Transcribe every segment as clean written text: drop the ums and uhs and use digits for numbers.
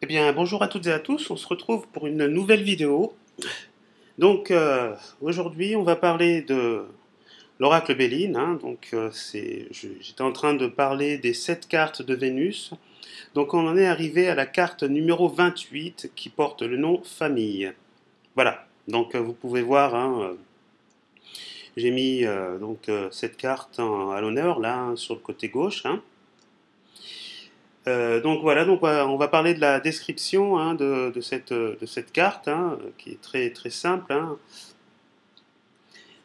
Eh bien, bonjour à toutes et à tous, on se retrouve pour une nouvelle vidéo. Donc, aujourd'hui, on va parler de l'oracle Béline. J'étais en train de parler des 7 cartes de Vénus. Donc, on en est arrivé à la carte numéro 28 qui porte le nom Famille. Voilà, donc vous pouvez voir, j'ai mis cette carte à l'honneur, là, sur le côté gauche. Donc voilà, on va parler de la description de cette carte, qui est très, très simple.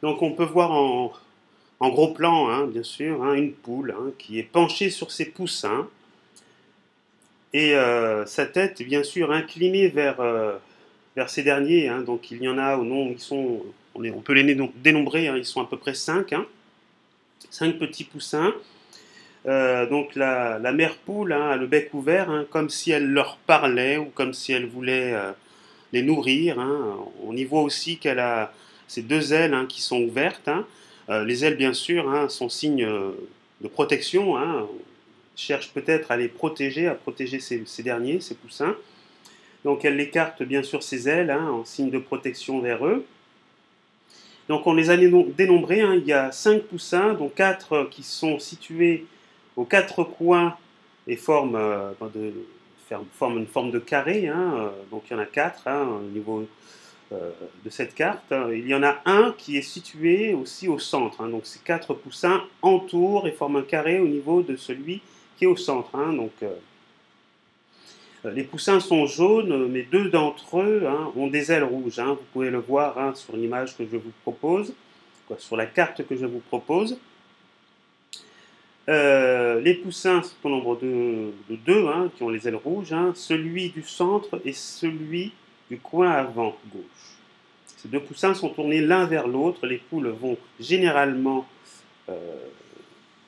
Donc on peut voir en gros plan, bien sûr, une poule qui est penchée sur ses poussins et sa tête, bien sûr, inclinée vers ces derniers. Donc il y en a au nom, on peut les dénombrer, ils sont à peu près 5, 5 petits poussins. Donc la mère poule a le bec ouvert, comme si elle leur parlait ou comme si elle voulait les nourrir. On y voit aussi qu'elle a ses deux ailes qui sont ouvertes. Les ailes, bien sûr, sont signe de protection. On cherche peut-être à les protéger, à protéger ces derniers, ces poussins. Donc elle écarte bien sûr ses ailes en signe de protection vers eux. Donc on les a dénombrés, il y a 5 poussins, dont 4 qui sont situés aux 4 coins et forment une forme de carré. Donc il y en a 4 au niveau de cette carte. Il y en a un qui est situé aussi au centre. Donc ces 4 poussins entourent et forment un carré au niveau de celui qui est au centre. Les poussins sont jaunes, mais 2 d'entre eux ont des ailes rouges. Vous pouvez le voir sur l'image que je vous propose, sur la carte que je vous propose. Les poussins sont au nombre de 2 qui ont les ailes rouges, celui du centre et celui du coin avant gauche. Ces 2 poussins sont tournés l'un vers l'autre. Les poules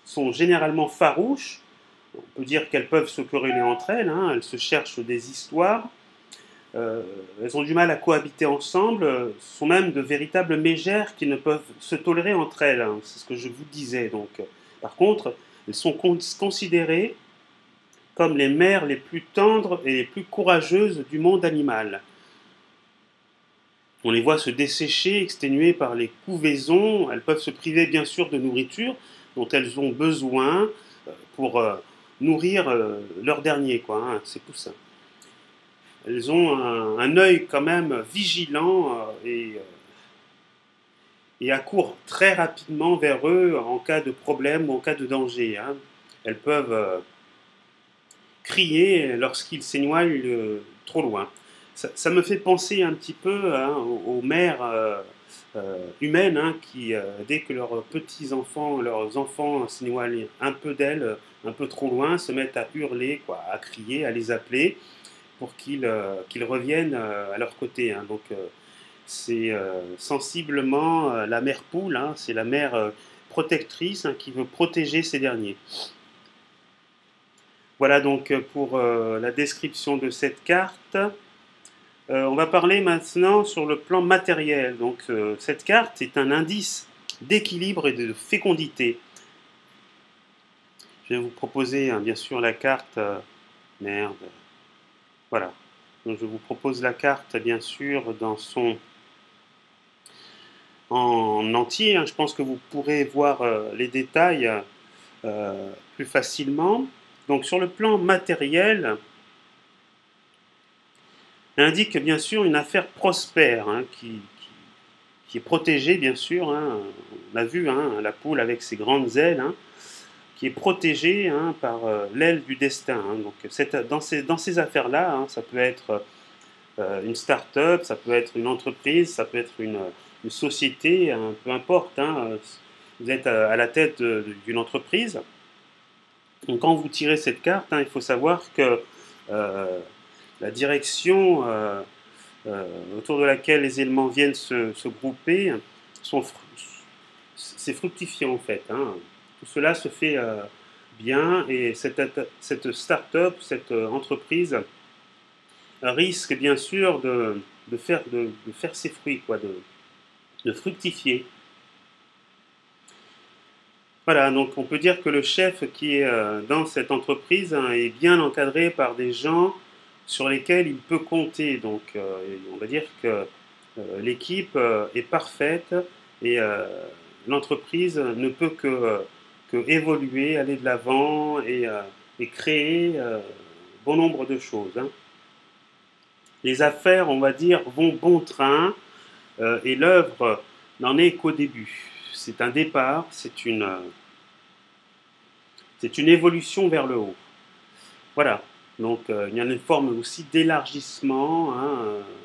sont généralement farouches. On peut dire qu'elles peuvent se quereller entre elles, elles se cherchent des histoires. Elles ont du mal à cohabiter ensemble. Ce sont même de véritables mégères qui ne peuvent se tolérer entre elles. C'est ce que je vous disais. Donc, par contre, elles sont considérées comme les mères les plus tendres et les plus courageuses du monde animal. On les voit se dessécher, exténuées par les couvaisons. Elles peuvent se priver bien sûr de nourriture dont elles ont besoin pour nourrir leur dernier, ces poussins. Elles ont un œil quand même vigilant et accourent très rapidement vers eux en cas de problème ou en cas de danger. Elles peuvent crier lorsqu'ils s'éloignent trop loin. Ça me fait penser un petit peu aux mères humaines qui, dès que leurs petits-enfants, leurs enfants s'éloignent un peu d'elles, un peu trop loin, se mettent à hurler, à crier, à les appeler pour qu'ils reviennent à leur côté. Donc c'est sensiblement la mère poule, c'est la mère protectrice qui veut protéger ces derniers. Voilà donc pour la description de cette carte. On va parler maintenant sur le plan matériel. Donc cette carte est un indice d'équilibre et de fécondité. Je vais vous proposer bien sûr la carte. Merde. Voilà. Donc je vous propose la carte bien sûr en entier. Je pense que vous pourrez voir les détails plus facilement. Donc sur le plan matériel, elle indique bien sûr une affaire prospère qui est protégée bien sûr. On l'a vu, la poule avec ses grandes ailes, qui est protégée par l'aile du destin. Donc dans ces affaires-là, ça peut être une start-up, ça peut être une entreprise, ça peut être une société, peu importe. Vous êtes à la tête d'une entreprise. Donc quand vous tirez cette carte, il faut savoir que la direction autour de laquelle les éléments viennent se grouper, c'est fructifiant en fait. Tout cela se fait bien et cette start-up, cette entreprise risque bien sûr de faire ses fruits, de fructifier. Voilà, donc on peut dire que le chef qui est dans cette entreprise est bien encadré par des gens sur lesquels il peut compter. Donc, on va dire que l'équipe est parfaite et l'entreprise ne peut que évoluer, aller de l'avant et créer bon nombre de choses, hein. Les affaires, on va dire, vont bon train et l'œuvre n'en est qu'au début. C'est un départ, c'est une évolution vers le haut. Voilà. Donc il y a une forme aussi d'élargissement, hein,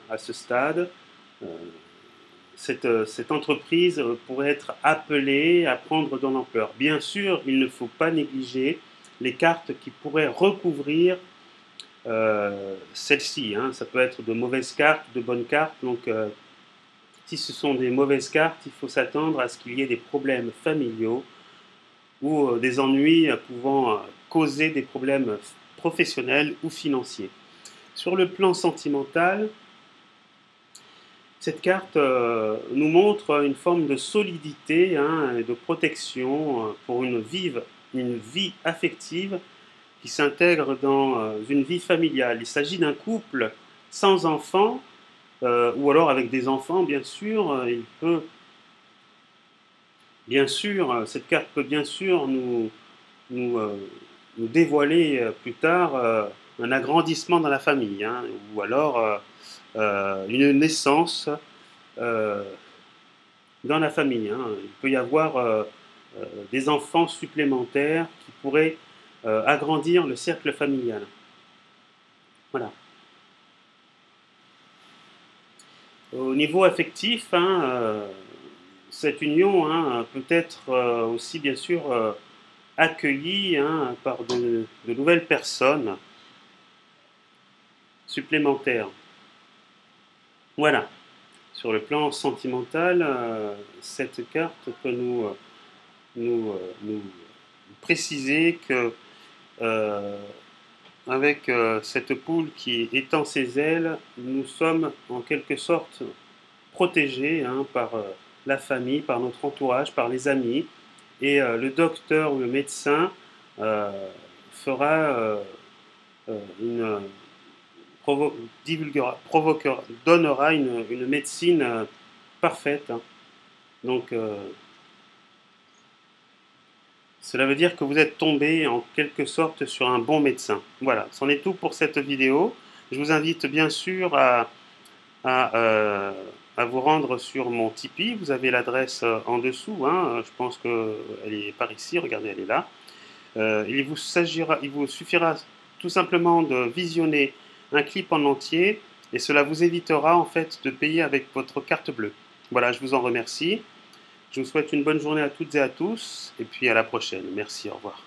à ce stade. Euh, cette entreprise pourrait être appelée à prendre de l'ampleur. Bien sûr, il ne faut pas négliger les cartes qui pourraient recouvrir celle-ci, hein. Ça peut être de mauvaises cartes, de bonnes cartes. Donc si ce sont des mauvaises cartes, il faut s'attendre à ce qu'il y ait des problèmes familiaux ou des ennuis pouvant causer des problèmes professionnels ou financiers. Sur le plan sentimental, cette carte nous montre une forme de solidité, hein, et de protection pour une vie affective qui s'intègre dans une vie familiale. Il s'agit d'un couple sans enfants, ou alors avec des enfants, bien sûr. Il peut, bien sûr, cette carte peut bien sûr nous, nous dévoiler plus tard un agrandissement dans la famille, hein, ou alors une naissance dans la famille, hein. Il peut y avoir des enfants supplémentaires qui pourraient agrandir le cercle familial. Voilà. Au niveau affectif, hein, cette union, hein, peut être aussi bien sûr accueillie, hein, par de nouvelles personnes supplémentaires. Voilà. Sur le plan sentimental, cette carte peut nous préciser que avec cette poule qui étend ses ailes, nous sommes en quelque sorte protégés, hein, par la famille, par notre entourage, par les amis. Et le docteur ou le médecin fera une donnera une médecine parfaite, hein. Donc, cela veut dire que vous êtes tombé en quelque sorte sur un bon médecin. Voilà, c'en est tout pour cette vidéo. Je vous invite bien sûr à vous rendre sur mon Tipeee. Vous avez l'adresse en dessous, hein. Je pense qu'elle est par ici, regardez, elle est là. Il vous suffira tout simplement de visionner un clip en entier et cela vous évitera en fait de payer avec votre carte bleue. Voilà, je vous en remercie. Je vous souhaite une bonne journée à toutes et à tous et puis à la prochaine. Merci, au revoir.